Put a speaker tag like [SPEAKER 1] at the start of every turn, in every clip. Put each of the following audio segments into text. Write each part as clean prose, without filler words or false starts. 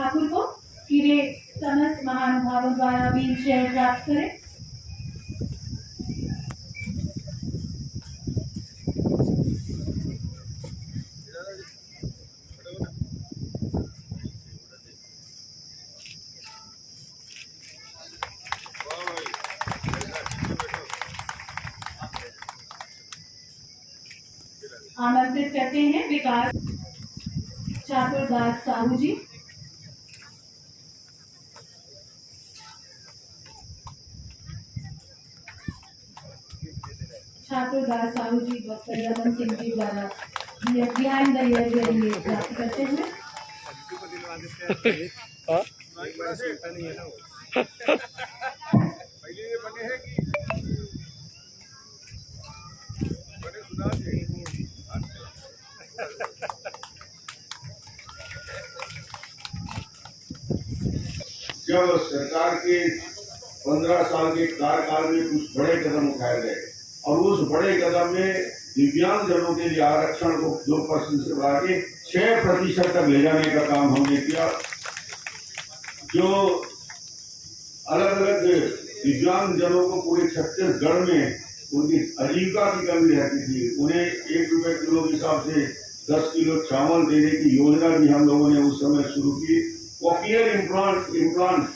[SPEAKER 1] ठाकुर को कि वे समस्त महानुभावों द्वारा व्हील चेयर प्राप्त करें। आमंत्रित करते हैं विकास चातुरदास साहू जी। चातुरदास साहू जी डॉक्टर रमन सिंह जी द्वारा बिहाइंड द ईयर प्राप्त करते हुए
[SPEAKER 2] जब सरकार के 15 साल के कार्यकाल में कुछ बड़े कदम उठाए गए और उस बड़े कदम में दिव्यांग जनों के लिए आरक्षण को 2% से बढ़ा के 6% तक ले जाने का काम हमने किया। जो अलग अलग दिव्यांग जनों को पूरे छत्तीसगढ़ में उनकी आजीविका की कमी रहती थी, उन्हें 1 रुपए किलो के हिसाब से 10 किलो चावल देने की योजना भी हम लोगों ने उस समय शुरू की। कॉक्लियर इम्प्लांट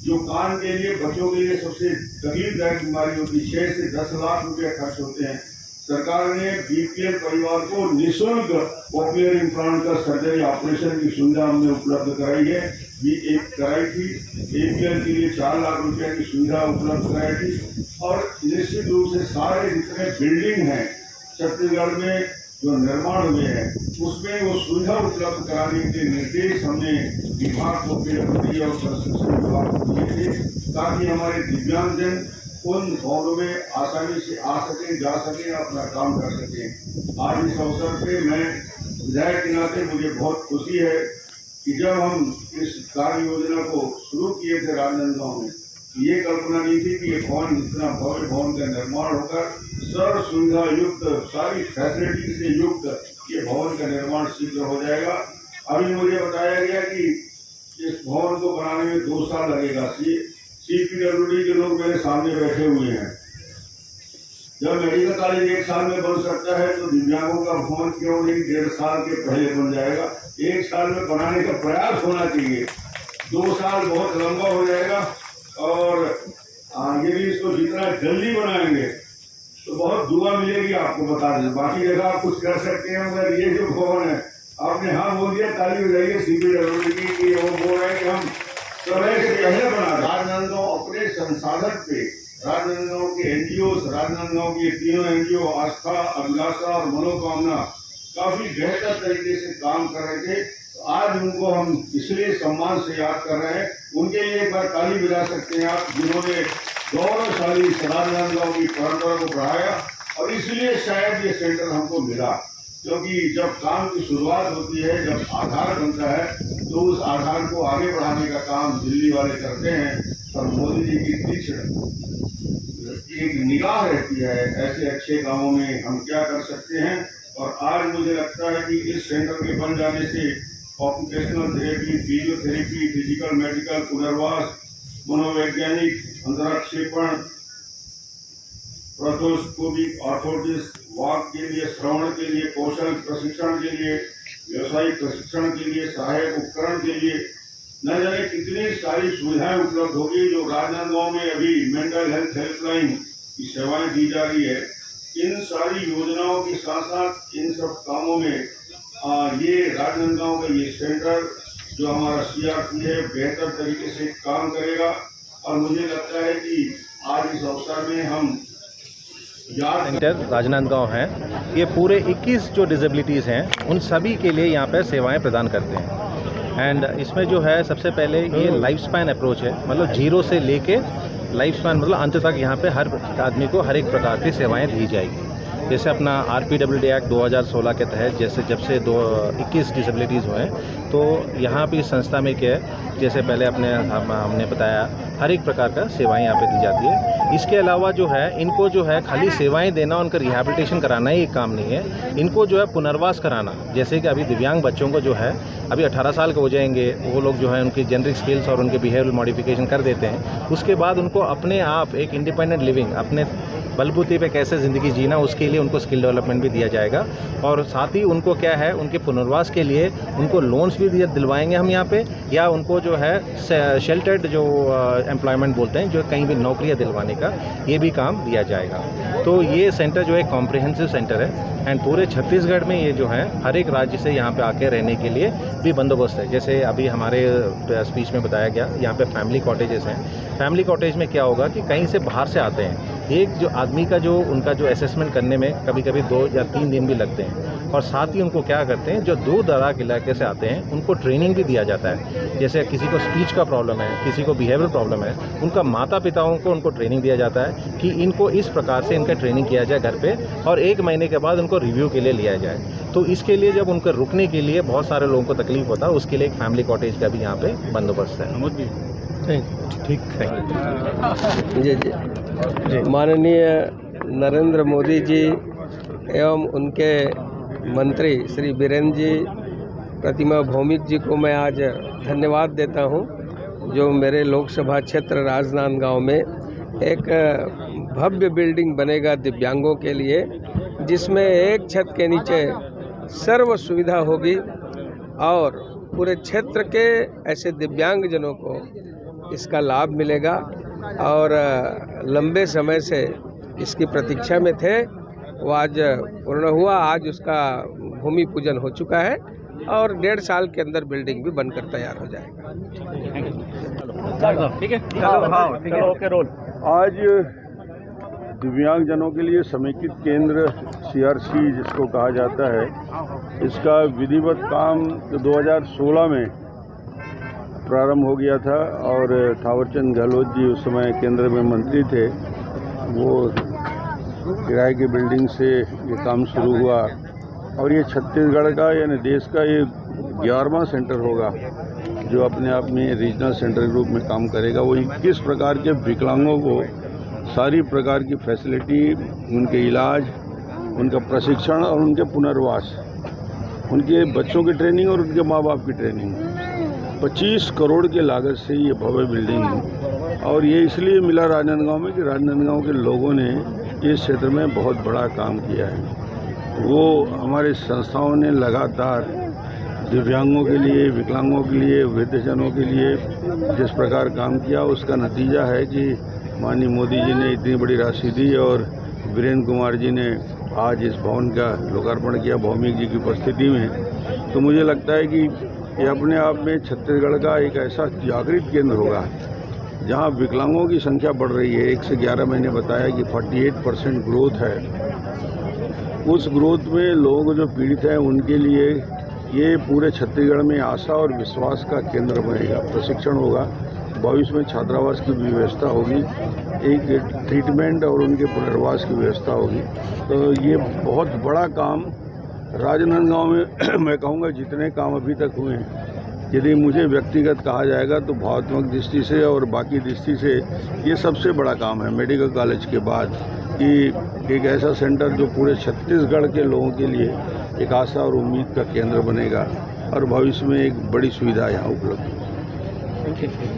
[SPEAKER 2] जो कान के लिए बच्चों के लिए सबसे तकलीफदायक बीमारी होती है, 6 से 10 लाख रुपए खर्च होते हैं। सरकार ने बीपीएल परिवार को निःशुल्क कॉक्लियर इम्प्लांट का सर्जरी ऑपरेशन की सुविधा हमने उपलब्ध कराई है। कराई थी एपीएल के लिए 4 लाख रुपए की सुविधा उपलब्ध कराई थी। और निश्चित रूप से सारे जितने बिल्डिंग हैं छत्तीसगढ़ में जो निर्माण हुए हैं उसमें वो सुविधा उपलब्ध कराने के निर्देश हमने विभाग को पेड़ और प्रशिक्षण विभाग को दिए थे, ताकि हमारे दिव्यांगजन उन भवनों में आसानी से आ सकें, जा सकें, अपना काम कर सकें। आज इस अवसर पे मैं विधायक के नाते मुझे बहुत खुशी है कि जब हम इस कार्य योजना को शुरू किए थे राजनांदगांव में, ये कल्पना नहीं थी कि ये भवन इतना भव्य भवन का निर्माण होकर सर्व सुविधा युक्त, सारी फैसिलिटी से युक्त ये भवन का निर्माण शीघ्र हो जाएगा। अभी मुझे बताया गया कि इस भवन को बनाने में 2 साल लगेगा। CPWD के लोग मेरे सामने बैठे हुए हैं। जब मेडिकल कॉलेज 1 साल में बन सकता है तो दिव्यांगों का भवन क्यों नहीं 1.5 साल के पहले बन जाएगा। 1 साल में बनाने का प्रयास होना चाहिए। 2 साल बहुत लंबा हो जाएगा और आगे भी इसको जितना जल्दी बनाएंगे तो बहुत दुआ मिलेगी आपको, बता दें। बाकी जगह आप कुछ कर सकते हैं, मगर ये जो भवन है आपने हाँ बोल दिया, ताली बजाइए CPWD की। वो बोल रहे हैं कि हम समय से पहले बना। राजनांदगांव अपने संसाधन पे राजनांदगांव के NGOs, राजनांदगांव के तीनों NGO आस्था, अभिलाषा और मनोकामना काफी बेहतर तरीके से काम कर रहे थे। तो आज उनको हम इसलिए सम्मान से याद कर रहे हैं। उनके लिए एक बार ताली बजा सकते हैं आप, जिन्होंने गौरवशाली राजनांदगांव की परंपरा को बढ़ाया। और इसलिए शायद ये सेंटर हमको मिला, क्योंकि जब काम की शुरुआत होती है, जब आधार बनता है, तो उस आधार को आगे बढ़ाने का काम दिल्ली वाले करते हैं। और मोदी जी की तीक्ष्ण एक निगाह रहती है ऐसे अच्छे गांवों में हम क्या कर सकते हैं। और आज मुझे लगता है कि इस सेंटर के बन जाने से occupational therapy, physiotherapy, physical medical, पुनर्वास, मनोवैज्ञानिक, अंतराक्षेपण, प्रोथोस्कोपिक, ऑर्थोटिस, वाक के लिए, श्रवण के लिए, कौशल प्रशिक्षण के लिए, व्यवसायिक प्रशिक्षण के लिए, सहायक उपकरण के लिए न जाने कितनी सारी सुविधाएं उपलब्ध होगी। जो राजनांदगांव में अभी मेंटल हेल्थ हेल्पलाइन की सेवाएं दी जा रही है, इन सारी योजनाओं के साथ साथ इन सब कामों में ये राजनांदगांव का ये सेंटर जो हमारा CRP है बेहतर तरीके से काम करेगा। और मुझे लगता है कि आज इस अवसर में हम
[SPEAKER 3] सेंटर राजनांदगांव है, ये पूरे 21 जो डिसेबिलिटीज़ हैं उन सभी के लिए यहाँ पर सेवाएं प्रदान करते हैं। एंड इसमें जो है सबसे पहले ये लाइफ स्पैन अप्रोच है, मतलब 0 से लेके लाइफ स्पैन मतलब अंत तक यहाँ पे हर आदमी को हर एक प्रकार की सेवाएं दी जाएगी। जैसे अपना RPWD एक्ट 2016 के तहत जैसे जब से 21 डिसेबिलिटीज़ हुए हैं, तो यहाँ पे इस संस्था में क्या है, जैसे पहले हमने बताया हर एक प्रकार का सेवाएं यहाँ पे दी जाती है। इसके अलावा जो है इनको जो है खाली सेवाएं देना, उनका रिहैबिलिटेशन कराना ही एक काम नहीं है, इनको जो है पुनर्वास कराना। जैसे कि अभी दिव्यांग बच्चों को जो है अभी 18 साल के हो जाएंगे, वो लोग जो है उनकी जेनरिक स्किल्स और उनके बिहेवियर मॉडिफिकेशन कर देते हैं। उसके बाद उनको अपने आप एक इंडिपेंडेंट लिविंग, अपने बलबूते पे कैसे ज़िंदगी जीना, उसके लिए उनको स्किल डेवलपमेंट भी दिया जाएगा। और साथ ही उनको क्या है, उनके पुनर्वास के लिए उनको लोन्स भी दिलवाएंगे हम यहाँ पे, या उनको जो है शेल्टर्ड जो एम्प्लॉयमेंट बोलते हैं, जो कहीं भी नौकरियाँ दिलवाने का, ये भी काम दिया जाएगा। तो ये सेंटर जो है कॉम्प्रिहेंसिव सेंटर है एंड पूरे छत्तीसगढ़ में ये जो है हर एक राज्य से यहाँ पे आके रहने के लिए भी बंदोबस्त है। जैसे अभी हमारे स्पीच में बताया गया, यहाँ पे फैमिली कॉटेजेस हैं। फैमिली कॉटेज में क्या होगा कि कहीं से बाहर से आते हैं, एक जो आदमी का जो उनका जो असेसमेंट करने में कभी कभी 2 या 3 दिन भी लगते हैं। और साथ ही उनको क्या करते हैं, जो दूर दराज इलाके से आते हैं उनको ट्रेनिंग भी दिया जाता है। जैसे किसी को स्पीच का प्रॉब्लम है, किसी को बिहेवियर प्रॉब्लम है, उनका माता पिताओं को उनको ट्रेनिंग दिया जाता है कि इनको इस प्रकार से इनका ट्रेनिंग किया जाए घर पे, और 1 महीने के बाद उनको रिव्यू के लिए लिया जाए। तो इसके लिए जब उनको रुकने के लिए बहुत सारे लोगों को तकलीफ होता है, उसके लिए एक फैमिली कॉटेज का भी यहाँ पे बंदोबस्त है। ठीक है
[SPEAKER 4] जी। माननीय नरेंद्र मोदी जी एवं उनके मंत्री श्री बीरेंद्र जी, प्रतिमा भौमिक जी को मैं आज धन्यवाद देता हूं, जो मेरे लोकसभा क्षेत्र राजनांदगांव में एक भव्य बिल्डिंग बनेगा दिव्यांगों के लिए, जिसमें एक छत के नीचे सर्व सुविधा होगी और पूरे क्षेत्र के ऐसे दिव्यांगजनों को इसका लाभ मिलेगा। और लंबे समय से इसकी प्रतीक्षा में थे, वो आज पूर्ण हुआ। आज उसका भूमि पूजन हो चुका है और 1.5 साल के अंदर बिल्डिंग भी बनकर तैयार हो जाएगा।
[SPEAKER 5] ठीक है, चलो ओके रोल।
[SPEAKER 2] आज दिव्यांगजनों के लिए समेकित केंद्र CRC जिसको कहा जाता है, इसका विधिवत काम 2016 में प्रारंभ हो गया था और थावरचंद गहलोत जी उस समय केंद्र में मंत्री थे। वो किराए की बिल्डिंग से ये काम शुरू हुआ और ये छत्तीसगढ़ का यानी देश का ये 11वां सेंटर होगा जो अपने आप में रीजनल सेंटर के रूप में काम करेगा। वो 21 प्रकार के विकलांगों को सारी प्रकार की फैसिलिटी, उनके इलाज, उनका प्रशिक्षण और उनके पुनर्वास, उनके बच्चों की ट्रेनिंग और उनके माँ बाप की ट्रेनिंग, 25 करोड़ के लागत से ये भव्य बिल्डिंग है। और ये इसलिए मिला राजनांदगांव में कि राजनांदगांव के लोगों ने इस क्षेत्र में बहुत बड़ा काम किया है। वो हमारे संस्थाओं ने लगातार दिव्यांगों के लिए, विकलांगों के लिए, वृद्धजनों के लिए जिस प्रकार काम किया, उसका नतीजा है कि माननीय मोदी जी ने इतनी बड़ी राशि दी और वीरेंद्र कुमार जी ने आज इस भवन का लोकार्पण किया भौमिक जी की उपस्थिति में। तो मुझे लगता है कि ये अपने आप में छत्तीसगढ़ का एक ऐसा जागृत केंद्र होगा जहां विकलांगों की संख्या बढ़ रही है। 1 से 11 महीने बताया कि 48% ग्रोथ है। उस ग्रोथ में लोग जो पीड़ित हैं उनके लिए ये पूरे छत्तीसगढ़ में आशा और विश्वास का केंद्र बनेगा। प्रशिक्षण होगा, भविष्य में छात्रावास की भी व्यवस्था होगी, एक ट्रीटमेंट और उनके पुनर्वास की व्यवस्था होगी। तो ये बहुत बड़ा काम राजनांदगांव में मैं कहूँगा जितने काम अभी तक हुए हैं, यदि मुझे व्यक्तिगत कहा जाएगा तो भावनात्मक दृष्टि से और बाकी दृष्टि से ये सबसे बड़ा काम है मेडिकल कॉलेज के बाद, कि एक ऐसा सेंटर जो पूरे छत्तीसगढ़ के लोगों के लिए एक आशा और उम्मीद का केंद्र बनेगा और भविष्य में एक बड़ी सुविधा यहाँ उपलब्ध होगी।